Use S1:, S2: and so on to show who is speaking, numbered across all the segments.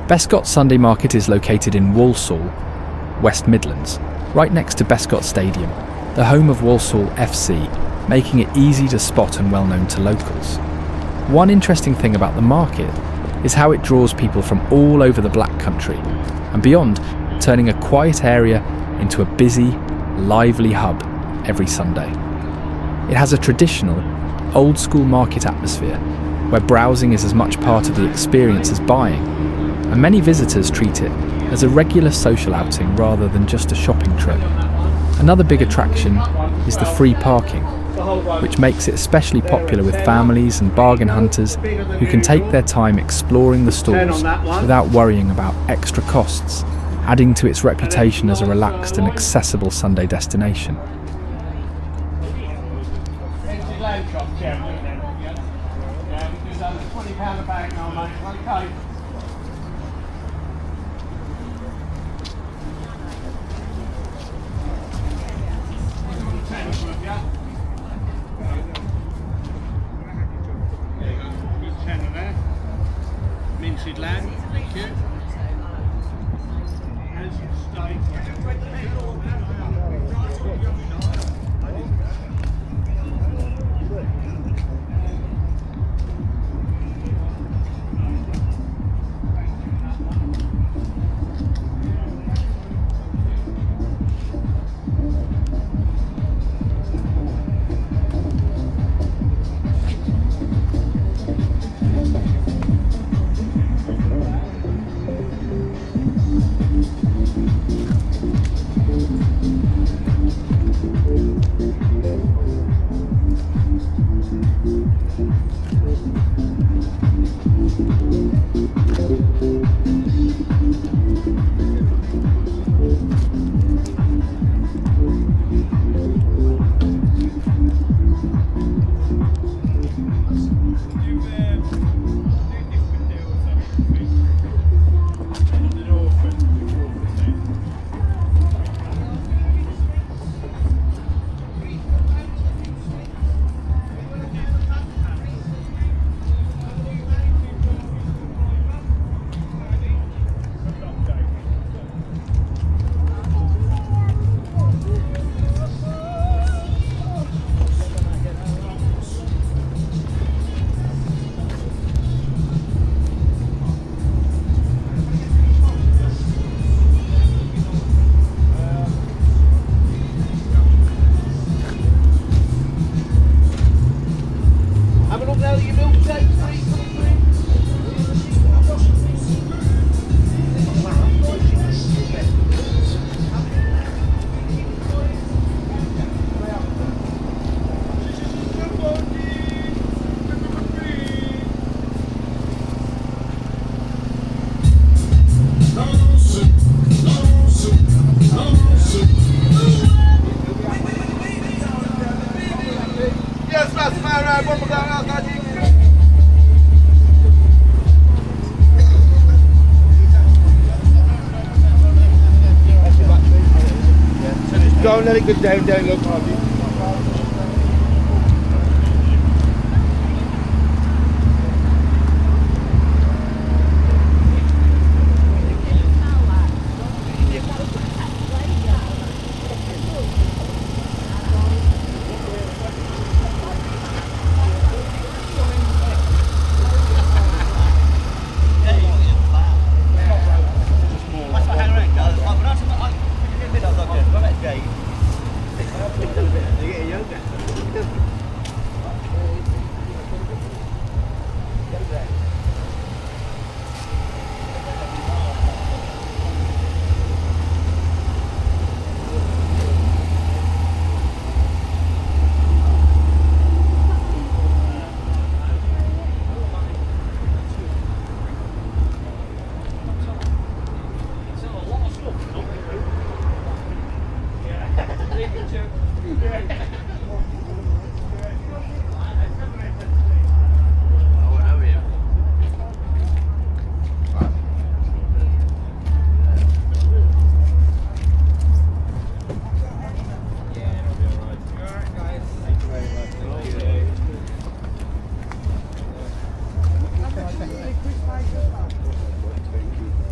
S1: Bescot Sunday Market is located in Walsall, West Midlands, right next to Bescot Stadium, the home of Walsall FC, making it easy to spot and well known to locals. One interesting thing about the market is how it draws people from all over the Black Country and beyond, turning a quiet area into a busy, lively hub every Sunday. It has a traditional, old-school market atmosphere where browsing is as much part of the experience as buying, and many visitors treat it as a regular social outing rather than just a shopping trip. Another big attraction is the free parking, which makes it especially popular with families and bargain hunters who can take their time exploring the stalls without worrying about extra costs, adding to its reputation as a relaxed and accessible Sunday destination.
S2: Minted lamb, thank you. As you stay. Don't let it go down, look, Harvey. Thank you.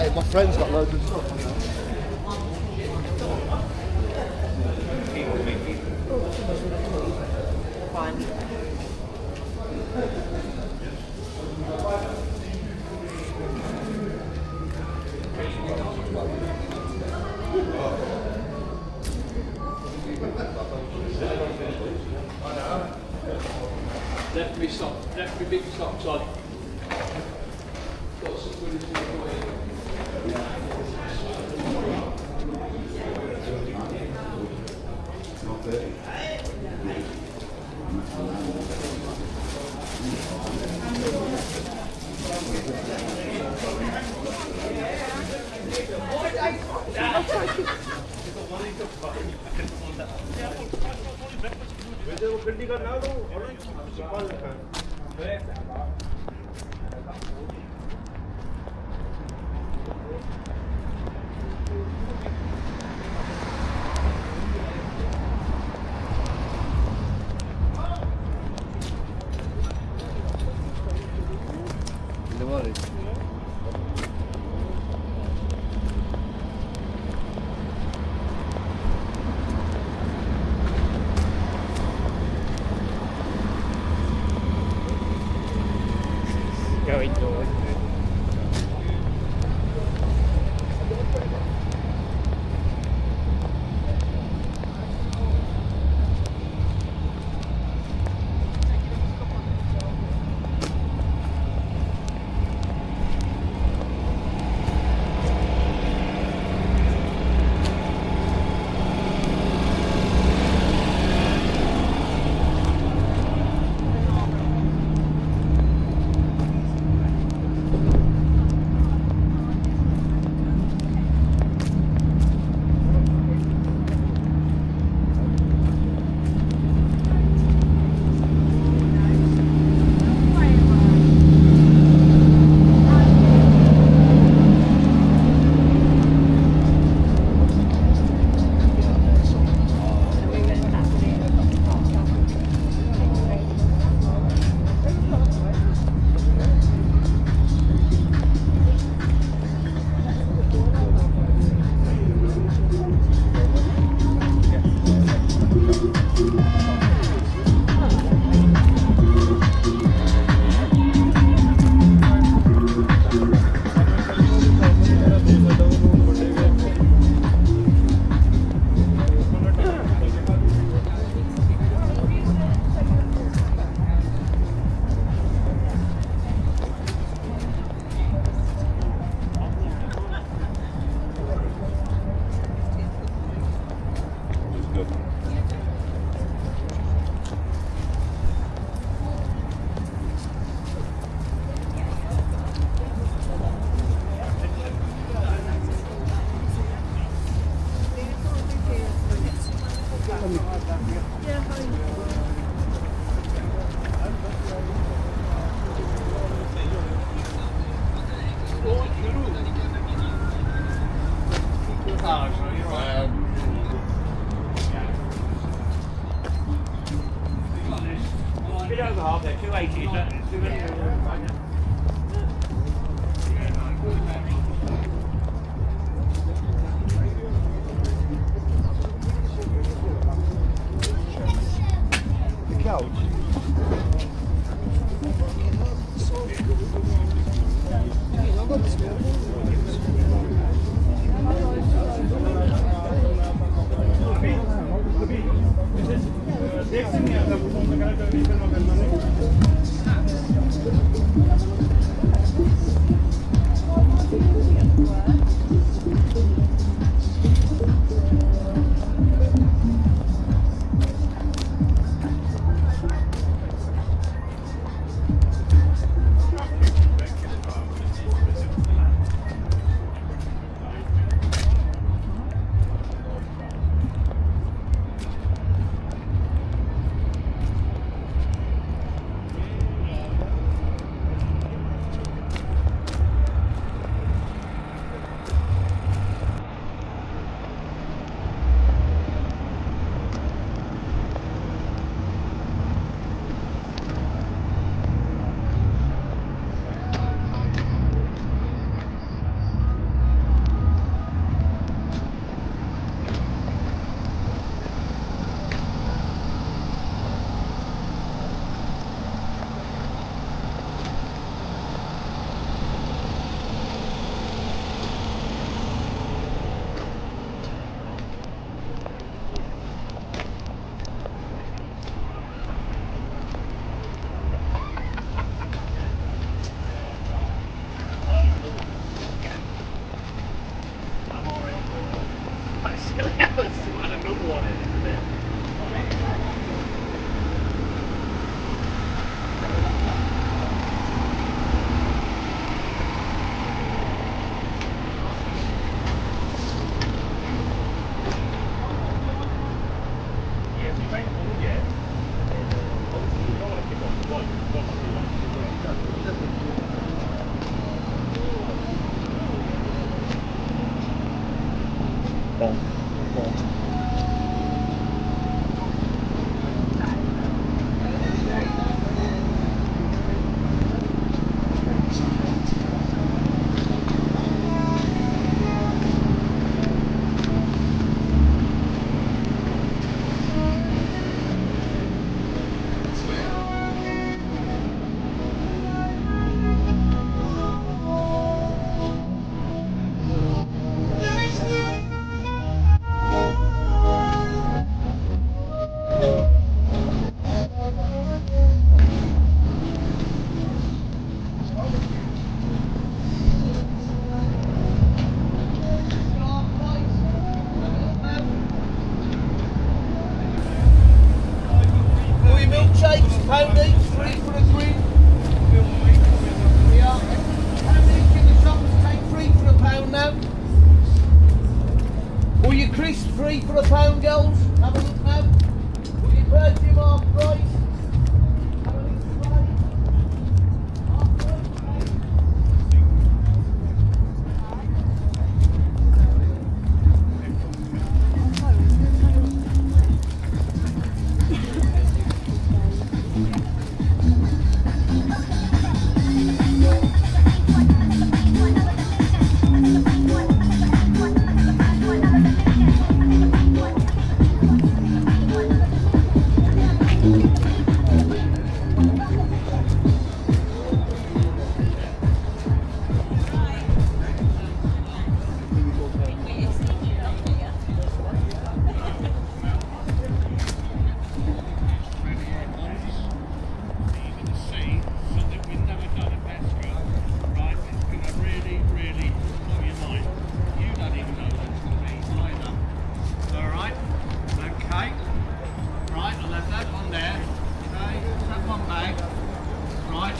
S2: mate. My friend's got loads of stuff.
S3: Fine.
S2: Left me big socks on. Got some good as
S4: Going north. Bit over half there, 280. Is that 280?
S2: The couch.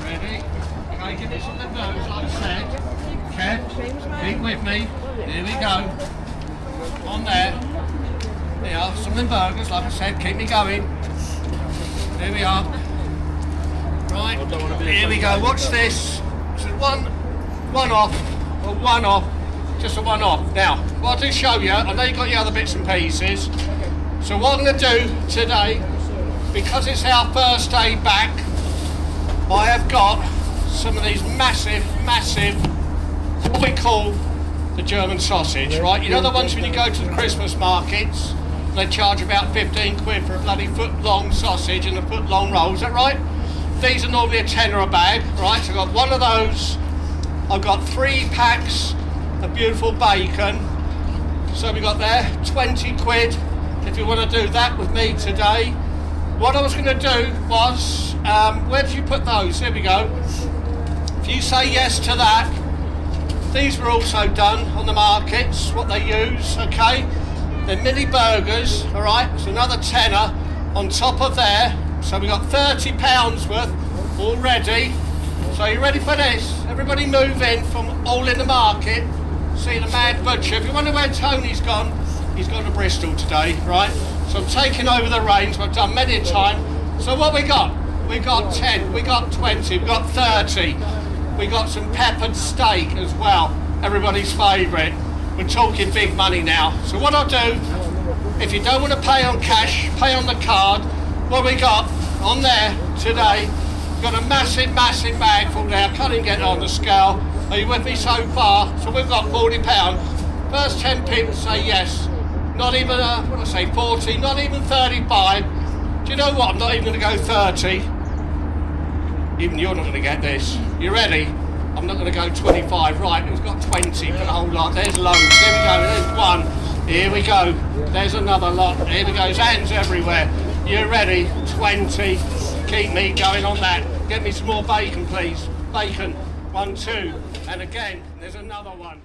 S3: Ready? Okay, give me some of those, like I said. Kev, keep with me. Here we go. On there. There you are, some of them burgers, like I said, keep me going. There we are. Right, here we go, watch this. This is one off, or one off, just a one off. Now, what I do show you, I know you've got your other bits and pieces. So what I'm going to do today, because it's our first day back, I have got some of these massive, what we call the German sausage, right? You know the ones when you go to the Christmas markets, they charge about 15 quid for a bloody foot-long sausage and a foot-long roll, is that right? These are normally a tenner a bag, right? So I've got one of those. I've got 3 packs of beautiful bacon. So we got there, 20 quid if you want to do that with me today. What I was going to do was, where did you put those? Here we go. If you say yes to that, these were also done on the markets, what they use, okay? They're mini burgers, all right? It's another tenner on top of there. So we got £30 worth already. So you ready for this? Everybody move in from all in the market. See the mad butcher. If you wonder where Tony's gone, he's gone to Bristol today, right? So I'm taking over the reins. I've done many a time. So what we got? We got 10, we got 20, we got 30. We got some peppered steak as well. Everybody's favourite. We're talking big money now. So what I'll do, if you don't want to pay on cash, pay on the card. What we got on there today, got a massive bag full there. I can't even get it on the scale. Are you with me so far? So we've got £40. First 10 people say yes. Not even, 40, not even 35. Do you know what? I'm not even going to go 30. Even you're not going to get this. You ready? I'm not going to go 25. Right, who's got 20 for the whole lot? There's loads. Here we go. There's one. Here we go. There's another lot. Here we go. There's hands everywhere. You ready? 20. Keep me going on that. Get me some more bacon, please. Bacon. 1, 2. And again, there's another one.